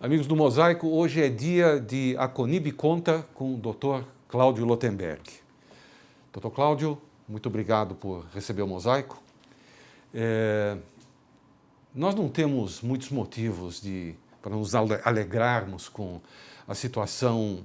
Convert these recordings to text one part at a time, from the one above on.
Amigos do Mosaico, hoje é dia de Aconib Conta com o Dr. Cláudio Lotenberg. Dr. Cláudio, muito obrigado por receber o Mosaico. Nós não temos muitos motivos para nos alegrarmos com a situação,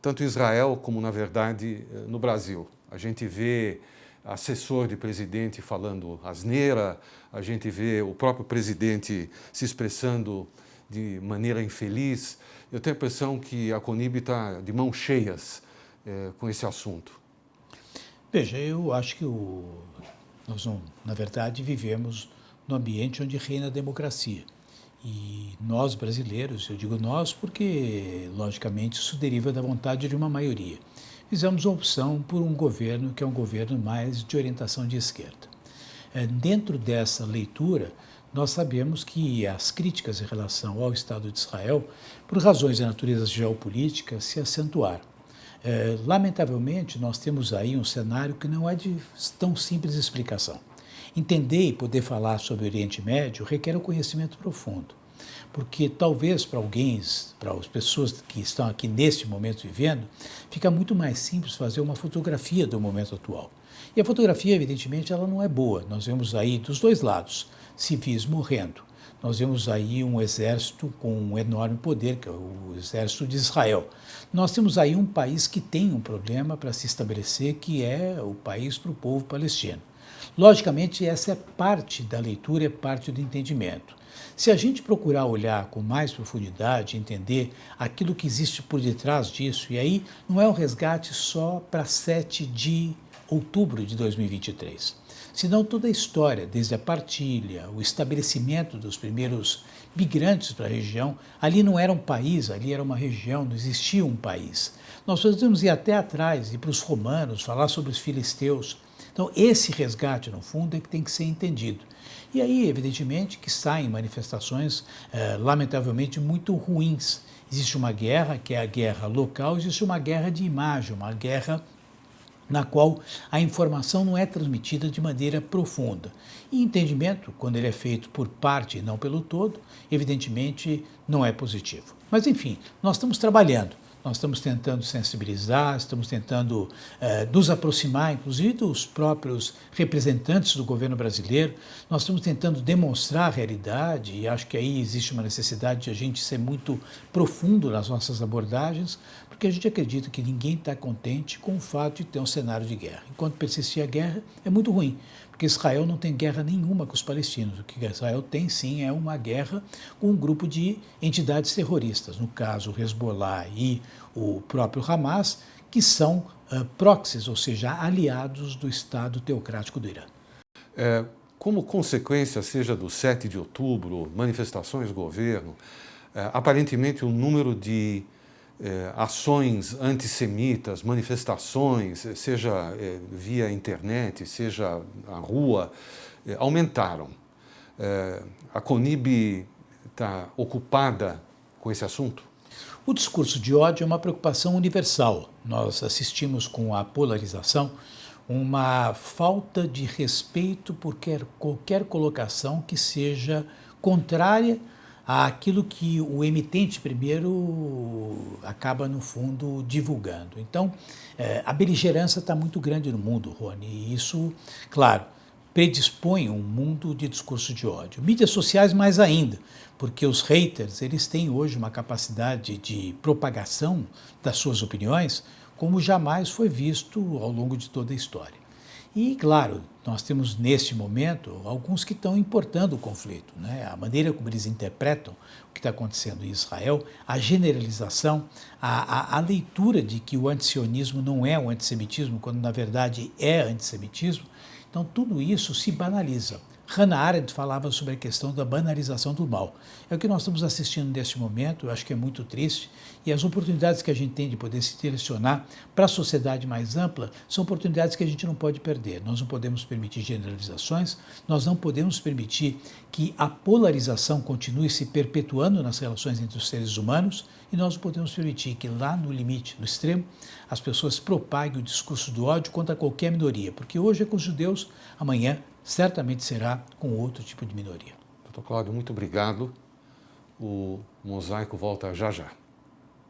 tanto em Israel como, na verdade, no Brasil. A gente vê assessor de presidente falando asneira, a gente vê o próprio presidente se expressando de maneira infeliz. Eu tenho a impressão que a Aconib está de mãos cheias com esse assunto. Veja, eu acho que nós, na verdade, vivemos num ambiente onde reina a democracia. E nós, brasileiros, eu digo nós porque, logicamente, isso deriva da vontade de uma maioria, fizemos uma opção por um governo que é um governo mais de orientação de esquerda. Dentro dessa leitura, nós sabemos que as críticas em relação ao Estado de Israel, por razões de natureza geopolítica, se acentuaram. Lamentavelmente, nós temos aí um cenário que não é de tão simples explicação. Entender e poder falar sobre o Oriente Médio requer um conhecimento profundo, porque talvez para as pessoas que estão aqui neste momento vivendo, fica muito mais simples fazer uma fotografia do momento atual. E a fotografia, evidentemente, ela não é boa. Nós vemos aí dos dois lados civis morrendo. Nós vemos aí um exército com um enorme poder, que é o exército de Israel. Nós temos aí um país que tem um problema para se estabelecer, que é o país para o povo palestino. Logicamente, essa é parte da leitura, é parte do entendimento. Se a gente procurar olhar com mais profundidade, entender aquilo que existe por detrás disso, e aí não é um resgate só para 7 de outubro de 2023, senão toda a história, desde a partilha, o estabelecimento dos primeiros migrantes para a região. Ali não era um país, ali era uma região, não existia um país. Nós podemos ir até atrás, ir para os romanos, falar sobre os filisteus. Então, esse resgate, no fundo, é que tem que ser entendido. E aí, evidentemente, que saem manifestações, lamentavelmente, muito ruins. Existe uma guerra, que é a guerra local, existe uma guerra de imagem, uma guerra na qual a informação não é transmitida de maneira profunda. E entendimento, quando ele é feito por parte e não pelo todo, evidentemente não é positivo. Mas, enfim, nós estamos trabalhando. Nós estamos tentando sensibilizar, estamos tentando nos aproximar, inclusive, dos próprios representantes do governo brasileiro. Nós estamos tentando demonstrar a realidade e acho que aí existe uma necessidade de a gente ser muito profundo nas nossas abordagens, porque a gente acredita que ninguém está contente com o fato de ter um cenário de guerra. Enquanto persistir a guerra, é muito ruim, porque Israel não tem guerra nenhuma com os palestinos. O que Israel tem, sim, é uma guerra com um grupo de entidades terroristas, no caso o Hezbollah e o próprio Hamas, que são proxies, ou seja, aliados do Estado teocrático do Irã. Como consequência, seja do 7 de outubro, manifestações do governo, aparentemente o número de ações antissemitas, manifestações, seja via internet, seja na rua, aumentaram. A Aconib está ocupada com esse assunto? O discurso de ódio é uma preocupação universal. Nós assistimos com a polarização uma falta de respeito por qualquer colocação que seja contrária àquilo que o emitente primeiro acaba, no fundo, divulgando. Então, a beligerância está muito grande no mundo, Rony, e isso, claro, predispõe um mundo de discurso de ódio. Mídias sociais mais ainda, porque os haters, eles têm hoje uma capacidade de propagação das suas opiniões como jamais foi visto ao longo de toda a história. E, claro, nós temos neste momento alguns que estão importando o conflito, né? A maneira como eles interpretam o que está acontecendo em Israel, a generalização, a leitura de que o antisionismo não é o antissemitismo, quando na verdade é antissemitismo. Então, tudo isso se banaliza. Hannah Arendt falava sobre a questão da banalização do mal. É o que nós estamos assistindo neste momento, eu acho que é muito triste, e as oportunidades que a gente tem de poder se direcionar para a sociedade mais ampla são oportunidades que a gente não pode perder. Nós não podemos permitir generalizações, nós não podemos permitir que a polarização continue se perpetuando nas relações entre os seres humanos, e nós não podemos permitir que lá no limite, no extremo, as pessoas propaguem o discurso do ódio contra qualquer minoria, porque hoje é com os judeus, amanhã certamente será com outro tipo de minoria. Dr. Cláudio, muito obrigado O Mosaico volta já já.